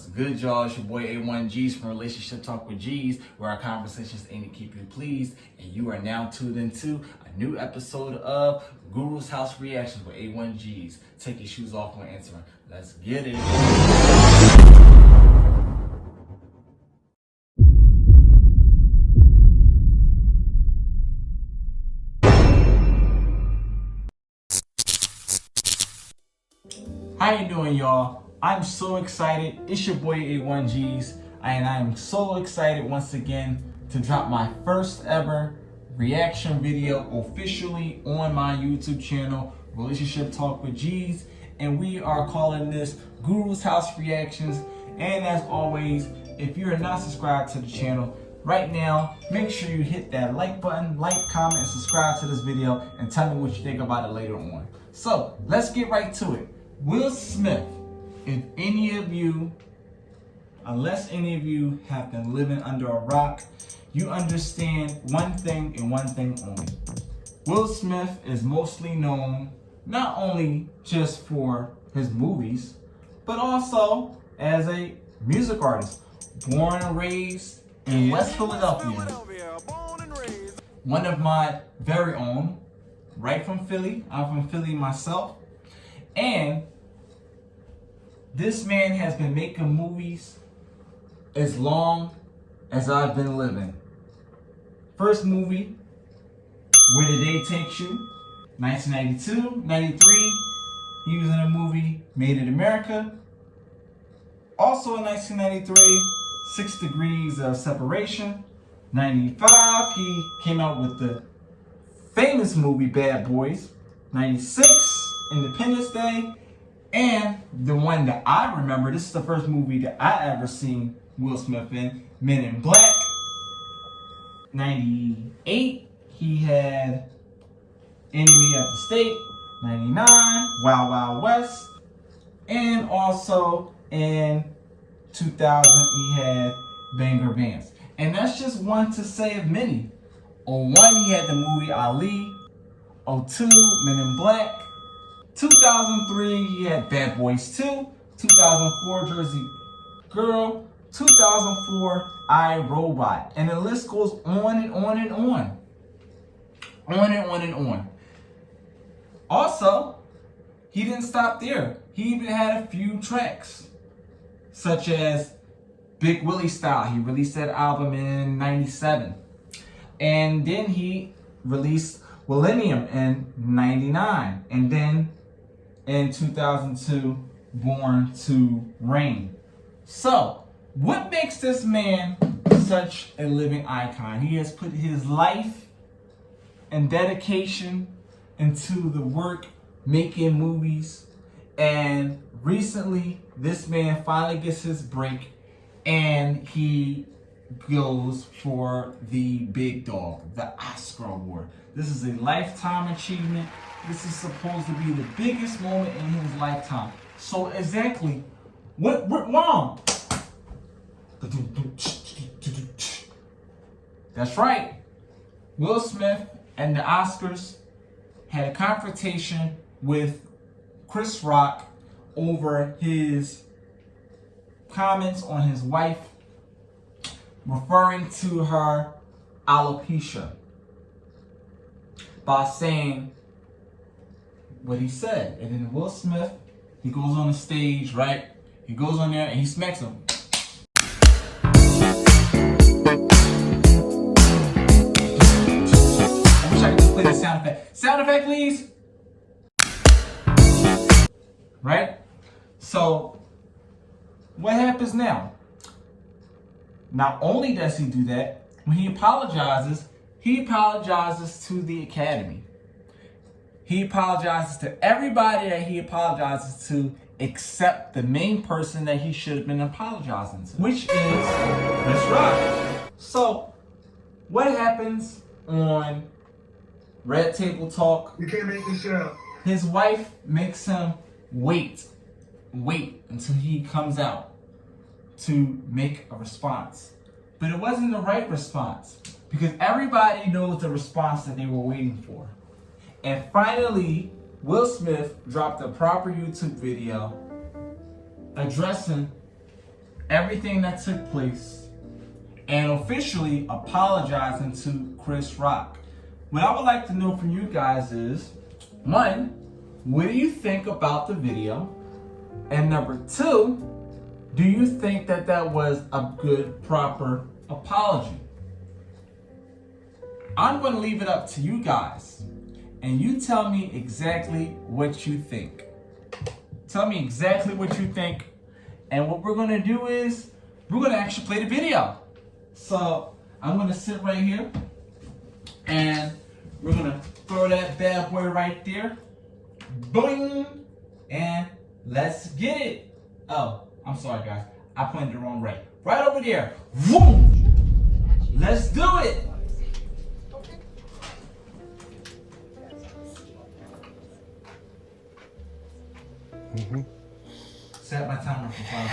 What's good, y'all? It's your boy A1G's from Relationship Talk with G's, where our conversations aim to keep you pleased. And you are now tuned into a new episode of Guru's House Reactions with A1G's. Take your shoes off when answering. Let's get it. How you doing, y'all? I'm so excited. It's your boy A1G's, and I'm so excited once again to drop my first ever reaction video officially on my YouTube channel, Relationship Talk with G's, and we are calling this Guru's House Reactions. And as always, if you're not subscribed to the channel right now, make sure you hit that like button, comment, and subscribe to this video, and tell me what you think about it later on. So let's get right to it. Will Smith, if any of you, unless any of you have been living under a rock, you understand one thing and one thing only. Will Smith is mostly known not only just for his movies, but also as a music artist, born and raised in West Philadelphia. One of my very own, right from Philly. I'm from Philly myself. And this man has been making movies as long as I've been living. First movie, Where the Day Takes You, 1992, 93. He was in a movie, Made in America. Also in 1993, 6 Degrees of Separation. 95, he came out with the famous movie, Bad Boys. 96, Independence Day. And the one that I remember, this is the first movie that I ever seen Will Smith in, Men in Black. 98, he had Enemy of the State. 99, Wild Wild West. And also in 2000, he had Banger Vance. And that's just one to say of many. 01, he had the movie Ali. 02, Men in Black. 2003, he had Bad Boys 2. 2004, Jersey Girl. 2004, I, Robot. And the list goes on and on and on. On and on and on. Also, he didn't stop there. He even had a few tracks, such as Big Willie Style. He released that album in 97. And then he released Millennium in 99. And then in 2002, Born to Reign. So, what makes this man such a living icon? He has put his life and dedication into the work making movies. And recently, this man finally gets his break and he goes for the big dog, the Oscar Award. This is a lifetime achievement. This is supposed to be the biggest moment in his lifetime. So exactly, what went wrong? That's right. Will Smith and the Oscars had a confrontation with Chris Rock over his comments on his wife, referring to her alopecia, by saying what he said. And then Will Smith, he goes on the stage, right? He goes on there and he smacks him. I wish I could just play the sound effect. Sound effect, please. Right? So, what happens now? Not only does he do that, when he apologizes to the Academy. He apologizes to everybody that he apologizes to, except the main person that he should have been apologizing to, which is Chris Rock. So, what happens on Red Table Talk? You can't make this shit up. His wife makes him wait until he comes out to make a response. But it wasn't the right response, because everybody knows the response that they were waiting for. And finally, Will Smith dropped a proper YouTube video addressing everything that took place and officially apologizing to Chris Rock. What I would like to know from you guys is, one, what do you think about the video? And number two, do you think that that was a good, proper apology? I'm going to leave it up to you guys, and you tell me exactly what you think. Tell me exactly what you think, and what we're going to do is we're going to actually play the video. So I'm going to sit right here, and we're going to throw that bad boy right there. Boing! And let's get it. Oh, I'm sorry, guys. I pointed the wrong way. Right over there. Boom! Let's do it. Set my timer for 5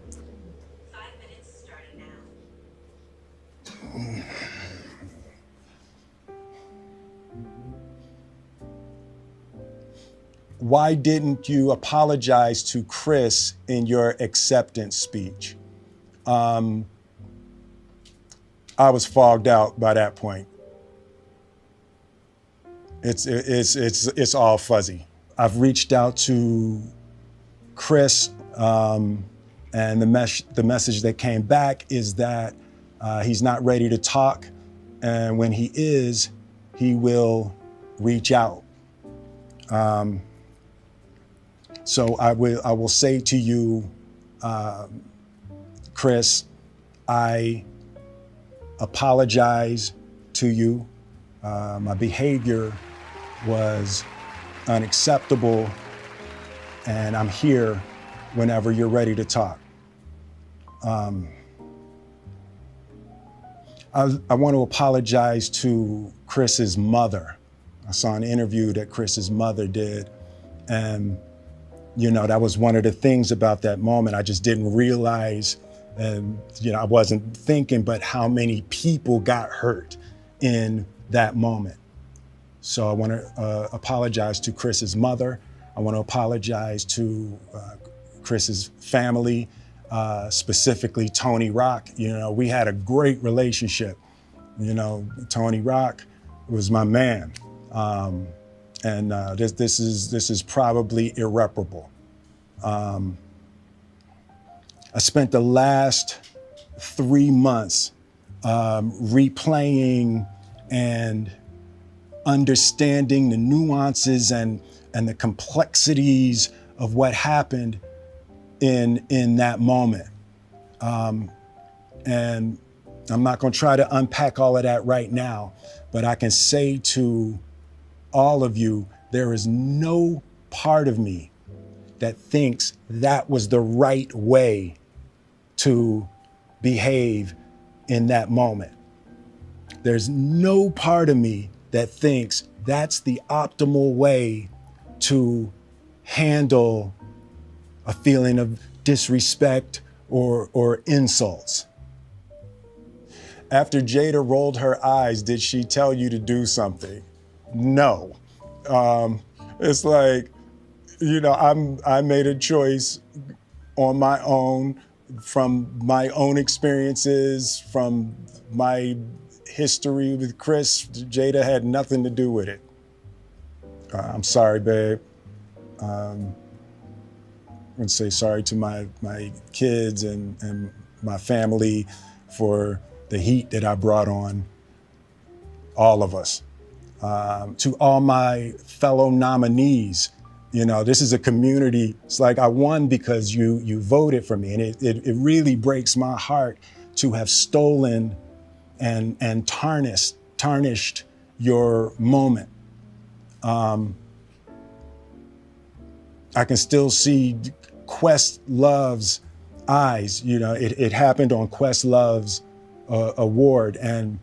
minutes. 5 minutes starting now. Why didn't you apologize to Chris in your acceptance speech? I was fogged out by that point. It's all fuzzy. I've reached out to Chris, and the message that came back is that he's not ready to talk, and when he is, he will reach out. So I will say to you, Chris, I apologize to you. My behavior was unacceptable, and I'm here whenever you're ready to talk. I want to apologize to Chris's mother. I saw an interview that Chris's mother did, and that was one of the things about that moment. I just didn't realize, and I wasn't thinking, but how many people got hurt in that moment. So I want to apologize to Chris's mother. I want to apologize to Chris's family, specifically Tony Rock. We had a great relationship. Tony Rock was my man. And this is probably irreparable. I spent the last 3 months replaying and understanding the nuances and the complexities of what happened in that moment. And I'm not going to try to unpack all of that right now, but I can say to all of you, there is no part of me that thinks that was the right way to behave in that moment. There's no part of me that thinks that's the optimal way to handle a feeling of disrespect or insults. After Jada rolled her eyes, did she tell you to do something? No. It's like, I made a choice on my own, from my own experiences, from my history with Chris. Jada had nothing to do with it. I'm sorry, babe. I'm gonna say sorry to my kids and my family for the heat that I brought on all of us. To all my fellow nominees, this is a community. It's like I won because you voted for me, and it really breaks my heart to have stolen and tarnished your moment. I can still see Questlove's eyes. It happened on Questlove's award, and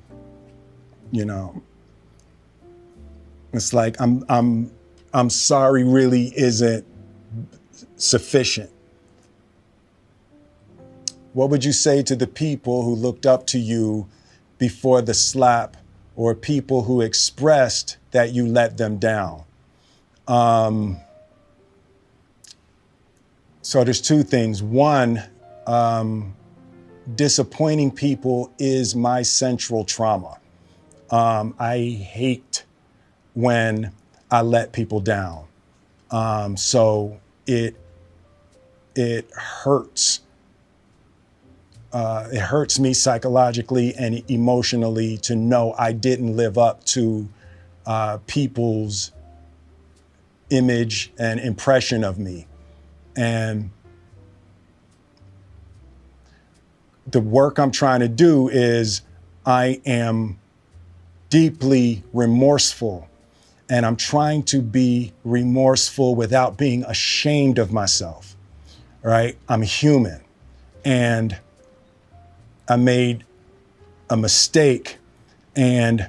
it's like I'm sorry really isn't sufficient. What would you say to the people who looked up to you before the slap, or people who expressed that you let them down? So there's two things. One, disappointing people is my central trauma. I hate when I let people down. So it hurts. It hurts me psychologically and emotionally to know I didn't live up to people's image and impression of me. And the work I'm trying to do is I am deeply remorseful, and I'm trying to be remorseful without being ashamed of myself, right? I'm human, and I made a mistake, and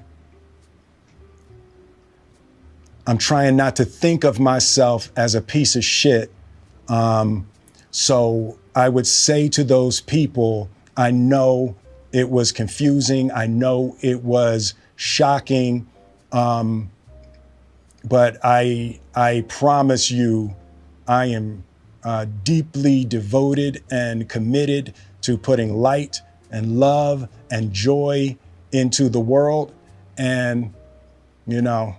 I'm trying not to think of myself as a piece of shit. So I would say to those people, I know it was confusing. I know it was shocking. But I promise you, I am deeply devoted and committed to putting light and love and joy into the world. And, you know,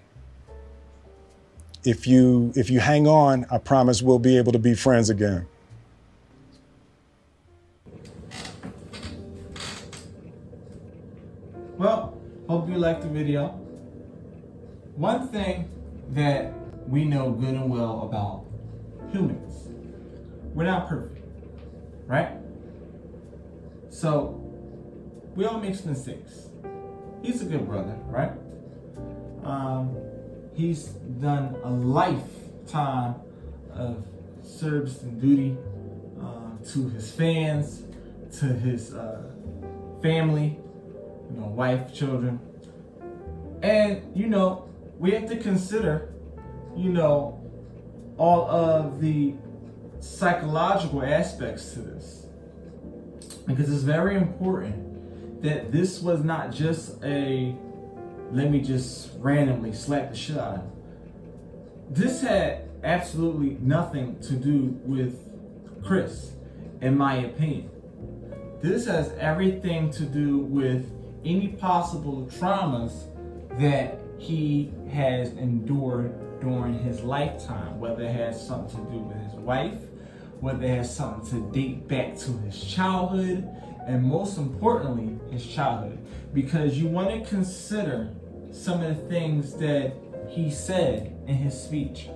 if you hang on, I promise we'll be able to be friends again. Well, hope you liked the video. One thing that we know good and well about humans, we're not perfect, right? So we all make mistakes. He's a good brother, right? He's done a lifetime of service and duty to his fans, to his family, wife, children. And, we have to consider, all of the psychological aspects to this. Because it's very important that this was not just let me just randomly slap the shit out of him. This had absolutely nothing to do with Chris, in my opinion. This has everything to do with any possible traumas that he has endured during his lifetime, whether it has something to do with his wife, whether it has something to date back to his childhood, and most importantly, his childhood. Because you want to consider some of the things that he said in his speech.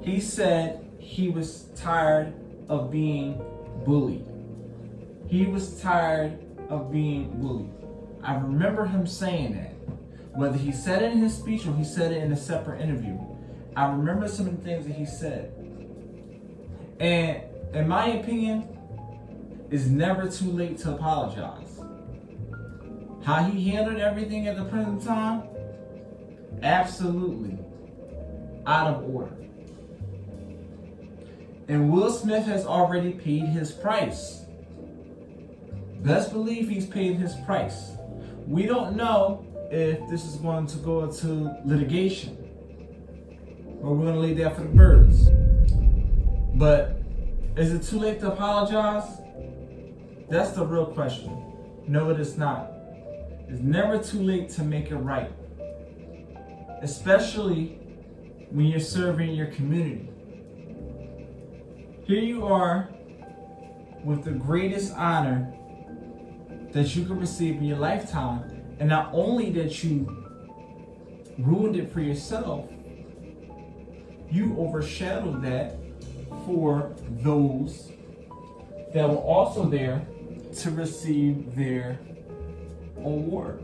He said he was tired of being bullied. He was tired of being bullied. I remember him saying that. Whether he said it in his speech or he said it in a separate interview, I remember some of the things that he said. And in my opinion, it's never too late to apologize. How he handled everything at the present time, absolutely out of order. And Will Smith has already paid his price. Best believe he's paid his price. We don't know if this is going to go into litigation, or we're going to leave that for the birds. But is it too late to apologize? That's the real question. No, it is not. It's never too late to make it right, especially when you're serving your community. Here you are with the greatest honor that you could receive in your lifetime. And not only that you ruined it for yourself, you overshadowed that for those that were also there to receive their award.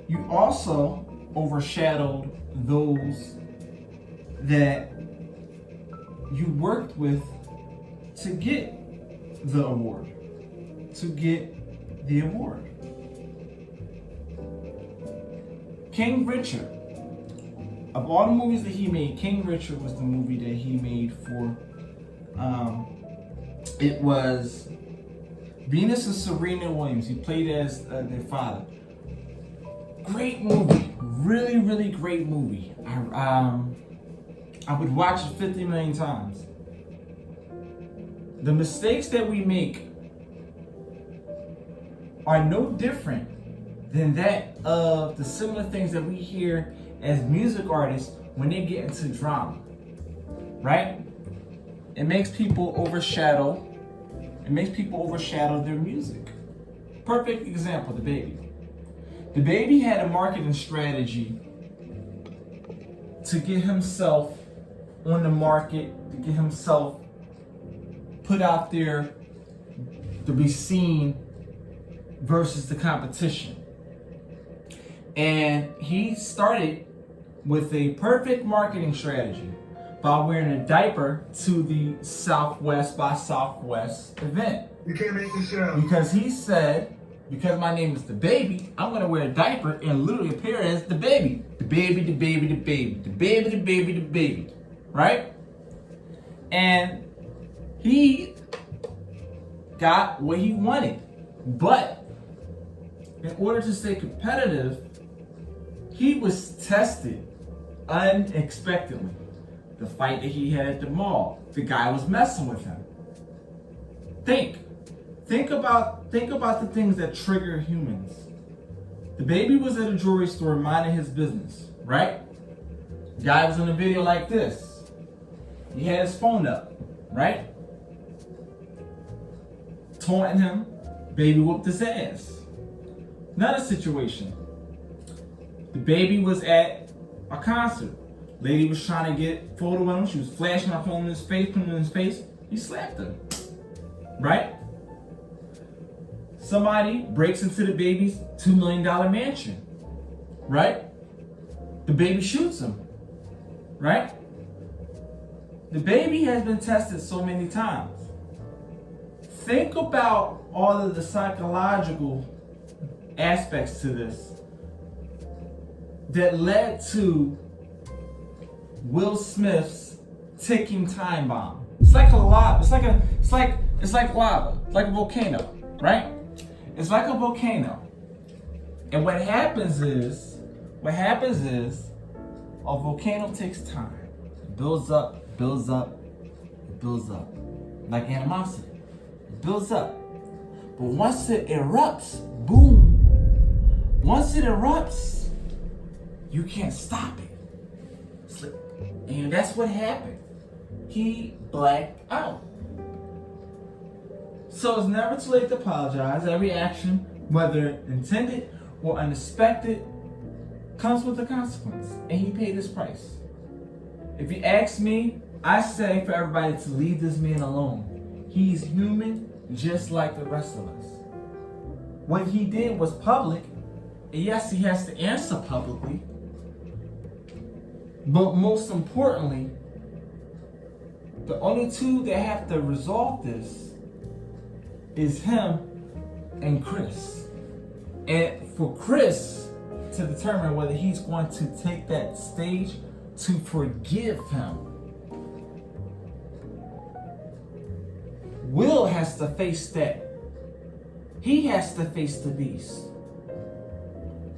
You also overshadowed those that you worked with to get the award, King Richard, of all the movies that he made, King Richard was the movie that he made for, it was Venus and Serena Williams. He played as their father. Great movie, really, really great movie. I would watch it 50 million times. The mistakes that we make are no different than that of the similar things that we hear as music artists when they get into drama, right? It makes people overshadow their music. Perfect example, the baby. The baby had a marketing strategy to get himself on the market, to get himself put out there to be seen versus the competition. And he started with a perfect marketing strategy by wearing a diaper to the Southwest by Southwest event. You can't make this show. Because he said, because my name is the baby, I'm gonna wear a diaper and literally appear as the baby. The baby, the baby, the baby, the baby, the baby, the baby. Right? And he got what he wanted. But in order to stay competitive, he was tested unexpectedly. The fight that he had at the mall, the guy was messing with him. Think about the things that trigger humans. The baby was at a jewelry store minding his business, right? The guy was in a video like this. He had his phone up, right? Taunting him, baby whooped his ass. Another situation. The baby was at a concert. Lady was trying to get a photo with him. She was flashing her phone in his face, putting it in his face. He slapped her. Right? Somebody breaks into the baby's $2 million mansion. Right? The baby shoots him. Right? The baby has been tested so many times. Think about all of the psychological aspects to this that led to Will Smith's ticking time bomb. It's like a lava. It's like lava. It's like a volcano, right? It's like a volcano. And what happens is a volcano takes time. It builds up, builds up, builds up. Like animosity. It builds up. But once it erupts, boom. Once it erupts, you can't stop it. And that's what happened. He blacked out. So it's never too late to apologize. Every action, whether intended or unexpected, comes with a consequence. And he paid his price. If you ask me, I say for everybody to leave this man alone. He's human just like the rest of us. What he did was public. And yes, he has to answer publicly. But most importantly, the only two that have to resolve this is him and Chris. And for Chris to determine whether he's going to take that stage to forgive him, Will has to face that. He has to face the beast.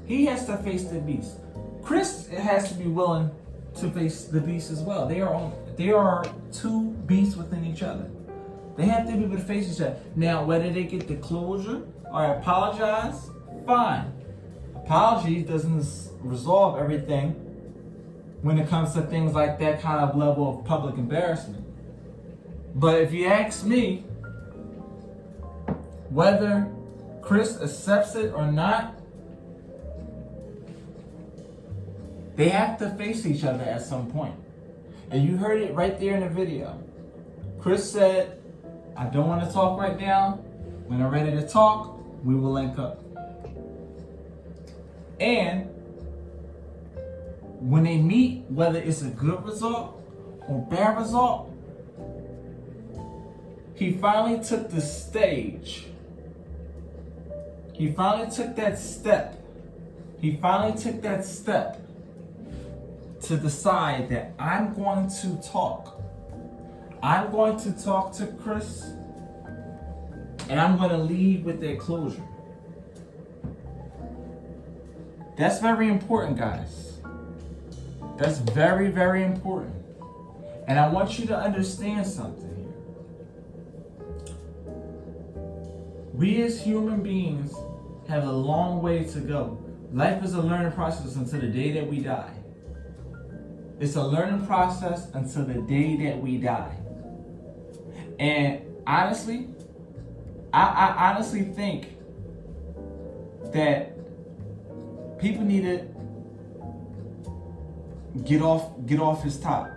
He has to face the beast. Chris has to be willing to face the beast as well. They are two beasts within each other. They have to be able to face each other. Now, whether they get the closure or apologize, fine. Apology doesn't resolve everything when it comes to things like that kind of level of public embarrassment. But if you ask me, whether Chris accepts it or not, they have to face each other at some point. And you heard it right there in the video. Chris said, I don't want to talk right now. When I'm ready to talk, we will link up. And when they meet, whether it's a good result or bad result, he finally took the stage. He finally took that step. To decide that I'm going to talk. I'm going to talk to Chris, and I'm going to leave with their closure. That's very important, guys. That's very, very important. And I want you to understand something here. We as human beings have a long way to go. Life is a learning process until the day that we die. It's a learning process until the day that we die. And honestly, I honestly think that people need to get off his top.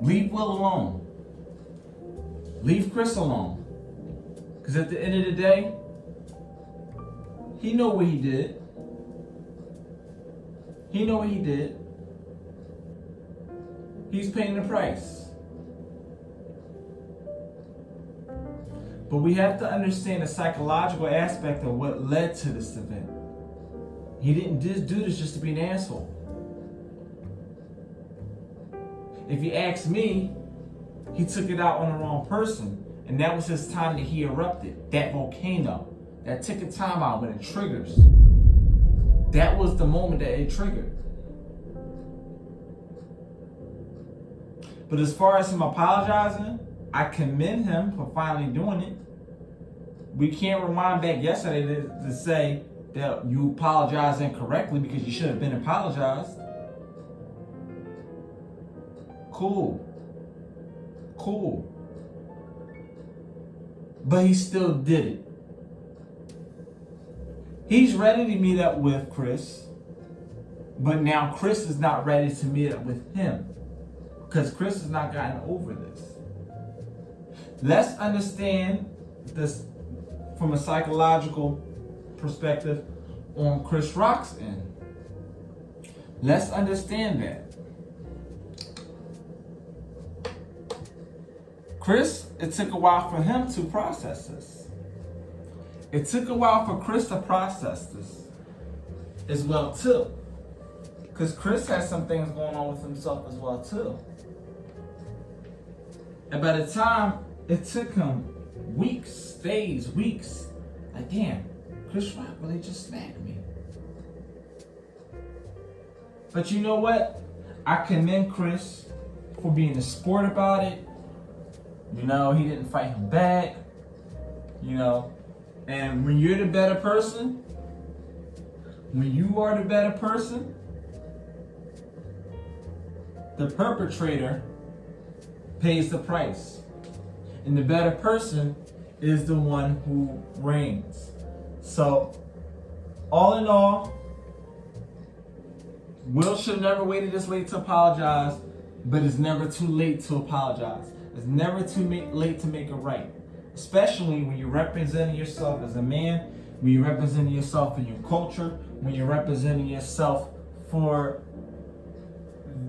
Leave Will alone. Leave Chris alone. Because at the end of the day, he know what he did. He know what he did. He's paying the price. But we have to understand the psychological aspect of what led to this event. He didn't just do this just to be an asshole. If you ask me, he took it out on the wrong person. And that was his time that he erupted. That volcano. That took a time out when it triggers. That was the moment that it triggered. But as far as him apologizing, I commend him for finally doing it. We can't rewind back yesterday to say that you apologized incorrectly because you should have been apologized. Cool. But he still did it. He's ready to meet up with Chris, but now Chris is not ready to meet up with him because Chris has not gotten over this. Let's understand this from a psychological perspective on Chris Rock's end. Let's understand that. Chris, it took a while for him to process this. It took a while for Chris to process this as well too. Because Chris has some things going on with himself as well too. And by the time it took him weeks, like damn, Chris Rock really just smacked me. But you know what? I commend Chris for being a sport about it. You know, he didn't fight him back. You know, and when you're the better person, when you are the better person, the perpetrator pays the price. And the better person is the one who reigns. So, all in all, Will should have never waited this late to apologize, but it's never too late to apologize. It's never too late to make it right. Especially when you're representing yourself as a man, when you're representing yourself in your culture, when you're representing yourself for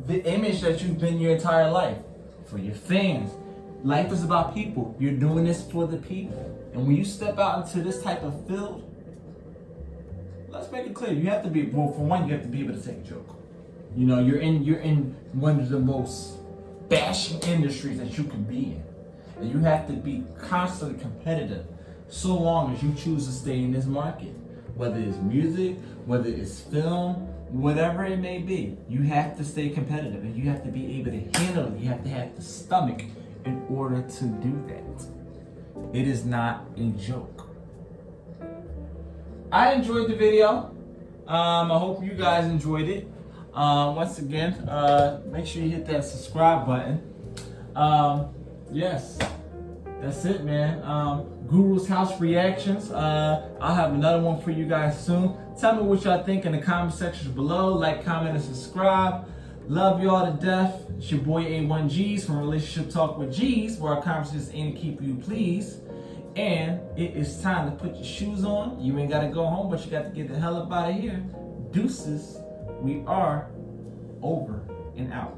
the image that you've been your entire life, for your fans. Life is about people. You're doing this for the people. And when you step out into this type of field, let's make it clear. You have to be, well, for one, you have to be able to take a joke. You know, you're in one of the most bashing industries that you can be in. And you have to be constantly competitive so long as you choose to stay in this market. Whether it's music, whether it's film, whatever it may be, you have to stay competitive and you have to be able to handle it. You have to have the stomach in order to do that. It is not a joke. I enjoyed the video. I hope you guys enjoyed it. Once again, make sure you hit that subscribe button. Yes, that's it, man. Guru's House Reactions. I'll have another one for you guys soon. Tell me what y'all think in the comment section below. Like, comment, and subscribe. Love y'all to death. It's your boy A1G's from Relationship Talk with G's, where our conversations aim to keep you pleased. And it is time to put your shoes on. You ain't got to go home, but you got to get the hell up out of here. Deuces. We are over and out.